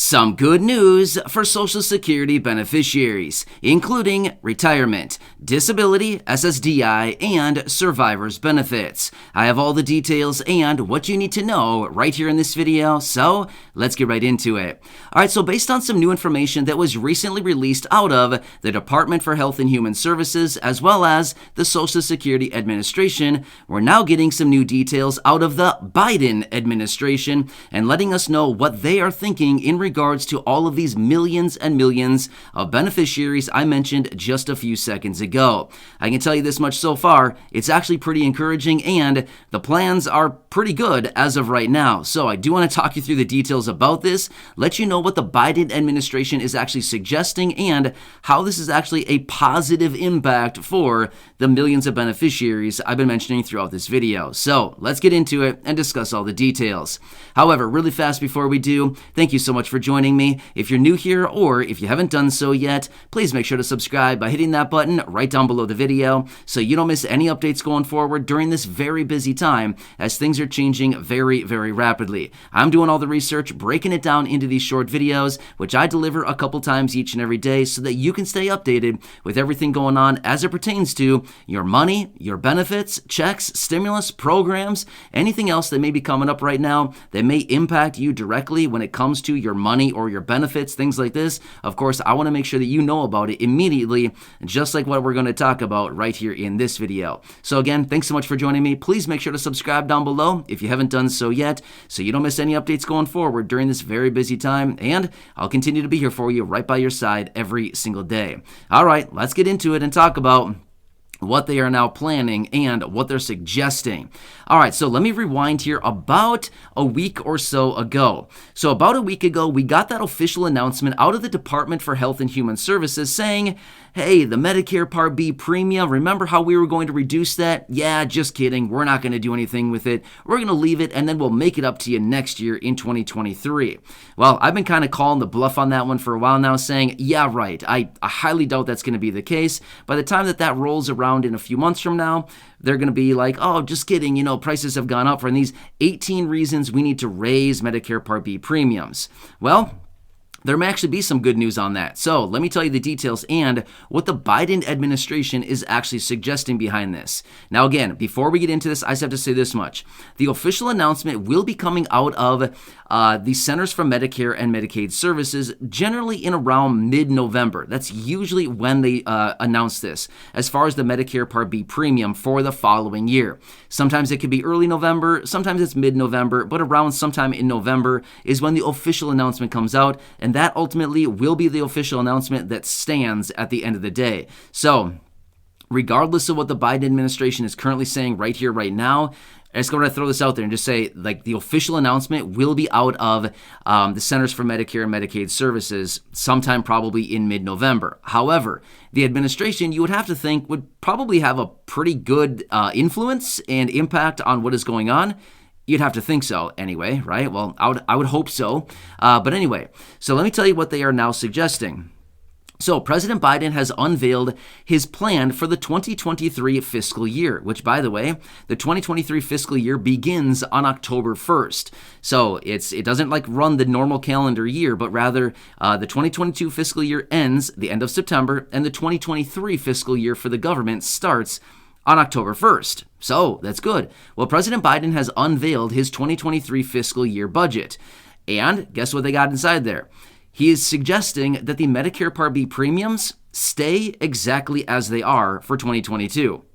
Some good news for Social Security beneficiaries, including retirement, disability, SSDI, and survivor's benefits. I have all the details and what you need to know right here in this video, so let's get right into it. Alright, so based on some new information that was recently released out of the Department for Health and Human Services as well as the Social Security Administration, we're now getting some new details out of the Biden administration and letting us know what they are thinking in regards to all of these millions and millions of beneficiaries I mentioned just a few seconds ago. I can tell you this much so far, it's actually pretty encouraging and the plans are pretty good as of right now. So I do want to talk you through the details about this, let you know what the Biden administration is actually suggesting and how this is actually a positive impact for the millions of beneficiaries I've been mentioning throughout this video. So let's get into it and discuss all the details. However, really fast before we do, thank you so much for joining me. If you're new here or if you haven't done so yet, please make sure to subscribe by hitting that button right down below the video so you don't miss any updates going forward during this very busy time as things are changing very, very rapidly. I'm doing all the research, breaking it down into these short videos, which I deliver a couple times each and every day so that you can stay updated with everything going on as it pertains to your money, your benefits, checks, stimulus, programs, anything else that may be coming up right now that may impact you directly when it comes to your money or your benefits, things like this. Of course, I want to make sure that you know about it immediately, just like what we're going to talk about right here in this video. So again, thanks so much for joining me. Please make sure to subscribe down below if you haven't done so yet, so you don't miss any updates going forward during this very busy time, and I'll continue to be here for you right by your side every single day. All right, let's get into it and talk about what they are now planning and what they're suggesting. All right, so let me rewind here about a week or so ago. So about a week ago, we got that official announcement out of the Department for Health and Human Services saying, hey, the Medicare Part B premium, remember how we were going to reduce that? Yeah, just kidding. We're not going to do anything with it. We're going to leave it, and then we'll make it up to you next year in 2023. Well, I've been kind of calling the bluff on that one for a while now, saying, yeah, right. I highly doubt that's going to be the case. By the time that rolls around in a few months from now, they're going to be like, oh, just kidding, prices have gone up for these 18 reasons we need to raise Medicare Part B premiums. Well, there may actually be some good news on that. So let me tell you the details and what the Biden administration is actually suggesting behind this. Now again, before we get into this, I just have to say this much. The official announcement will be coming out of the Centers for Medicare and Medicaid Services generally in around mid-November. That's usually when they announce this as far as the Medicare Part B premium for the following year. Sometimes it could be early November, sometimes it's mid-November, but around sometime in November is when the official announcement comes out, and that ultimately will be the official announcement that stands at the end of the day. So, regardless of what the Biden administration is currently saying right here, right now, I'm just going to throw this out there and just say, like, the official announcement will be out of the Centers for Medicare and Medicaid Services sometime probably in mid-November. However, the administration, you would have to think, would probably have a pretty good influence and impact on what is going on. You'd have to think so anyway, right? Well, I would hope so. But anyway, so let me tell you what they are now suggesting. So President Biden has unveiled his plan for the 2023 fiscal year, which, by the way, the 2023 fiscal year begins on October 1st. So it doesn't like run the normal calendar year, but rather the 2022 fiscal year ends the end of September, and the 2023 fiscal year for the government starts on October 1st. So that's good. Well, President Biden has unveiled his 2023 fiscal year budget. And guess what they got inside there? He is suggesting that the Medicare Part B premiums stay exactly as they are for 2022.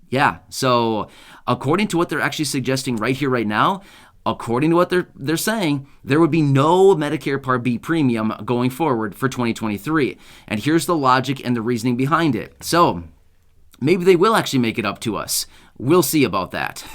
Yeah, so according to what they're actually suggesting right here, right now, according to what they're saying, there would be no Medicare Part B premium going forward for 2023. And here's the logic and the reasoning behind it. So maybe they will actually make it up to us. We'll see about that.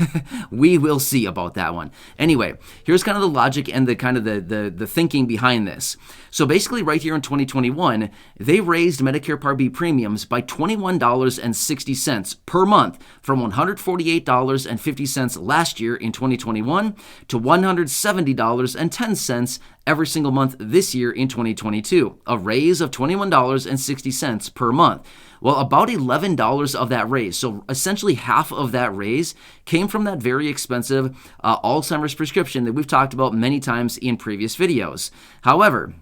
We will see about that one. Anyway, here's kind of the logic and the kind of the thinking behind this. So basically right here in 2021, they raised Medicare Part B premiums by $21.60 per month from $148.50 last year in 2021 to $170.10 every single month this year in 2022, a raise of $21.60 per month. Well, about $11 of that raise, so essentially half of that raise, came from that very expensive Alzheimer's prescription that we've talked about many times in previous videos. However,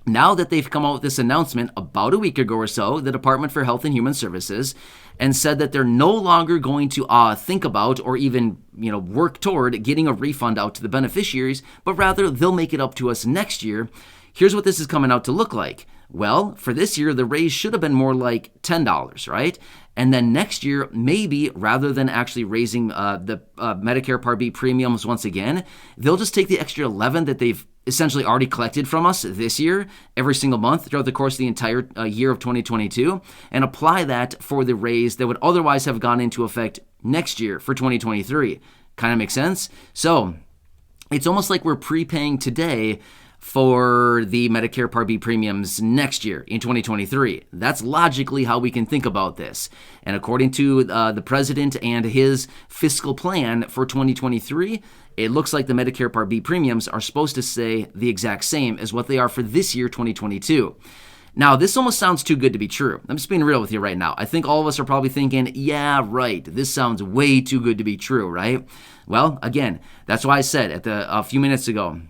Now that they've come out with this announcement about a week ago or so, the Department for Health and Human Services, and said that they're no longer going to think about or even work toward getting a refund out to the beneficiaries, but rather they'll make it up to us next year. Here's what this is coming out to look like. Well, for this year, the raise should have been more like $10, right? And then next year, maybe rather than actually raising the Medicare Part B premiums once again, they'll just take the extra $11 that they've essentially already collected from us this year, every single month throughout the course of the entire year of 2022, and apply that for the raise that would otherwise have gone into effect next year for 2023. Kind of makes sense? So it's almost like we're prepaying today for the Medicare Part B premiums next year in 2023. That's logically how we can think about this. And according to the president and his fiscal plan for 2023, it looks like the Medicare Part B premiums are supposed to stay the exact same as what they are for this year, 2022. Now, this almost sounds too good to be true. I'm just being real with you right now. I think all of us are probably thinking, yeah, right, this sounds way too good to be true, right? Well, again, that's why I said a few minutes ago,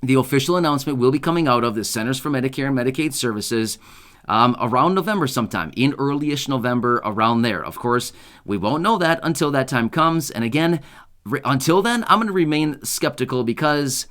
the official announcement will be coming out of the Centers for Medicare and Medicaid Services around November sometime, in early-ish November, around there. Of course, we won't know that until that time comes. And again, until then, I'm going to remain skeptical because,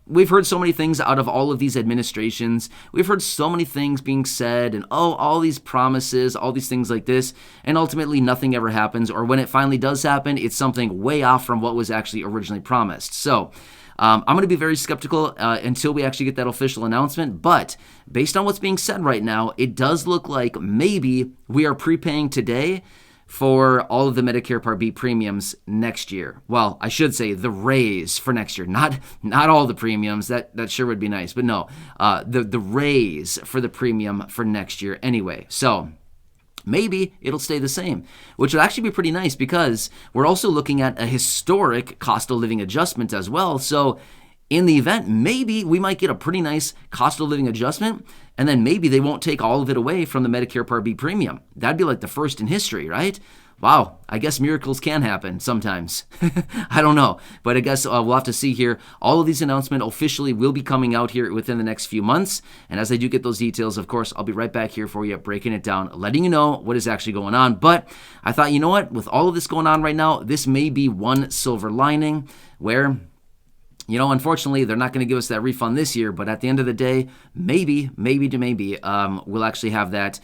we've heard so many things out of all of these administrations. We've heard so many things being said and, all these promises, all these things like this, and ultimately nothing ever happens. Or when it finally does happen, it's something way off from what was actually originally promised. So I'm going to be very skeptical until we actually get that official announcement. But based on what's being said right now, it does look like maybe we are prepaying today for all of the Medicare Part B premiums next year. Well, I should say the raise for next year, not all the premiums. That sure would be nice, but no, the raise for the premium for next year anyway. So maybe it'll stay the same, which would actually be pretty nice because we're also looking at a historic cost of living adjustment as well. So in the event, maybe we might get a pretty nice cost of living adjustment, and then maybe they won't take all of it away from the Medicare Part B premium. That'd be like the first in history, right? Wow, I guess miracles can happen sometimes. I don't know, but I guess we'll have to see here. All of these announcements officially will be coming out here within the next few months, and as I do get those details, of course, I'll be right back here for you, breaking it down, letting you know what is actually going on. But I thought, you know what, with all of this going on right now, this may be one silver lining where unfortunately, they're not going to give us that refund this year, but at the end of the day, maybe, we'll actually have that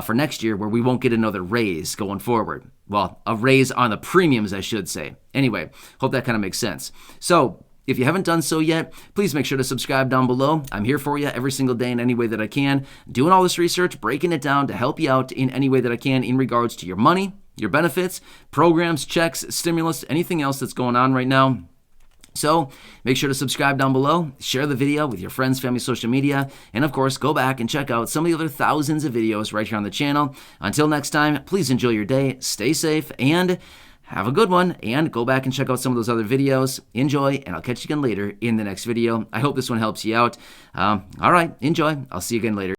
for next year where we won't get another raise going forward. Well, a raise on the premiums, I should say. Anyway, hope that kind of makes sense. So if you haven't done so yet, please make sure to subscribe down below. I'm here for you every single day in any way that I can, doing all this research, breaking it down to help you out in any way that I can in regards to your money, your benefits, programs, checks, stimulus, anything else that's going on right now. So make sure to subscribe down below, share the video with your friends, family, social media, and of course, go back and check out some of the other thousands of videos right here on the channel. Until next time, please enjoy your day, stay safe, and have a good one, and go back and check out some of those other videos. Enjoy, and I'll catch you again later in the next video. I hope this one helps you out. All right, enjoy. I'll see you again later.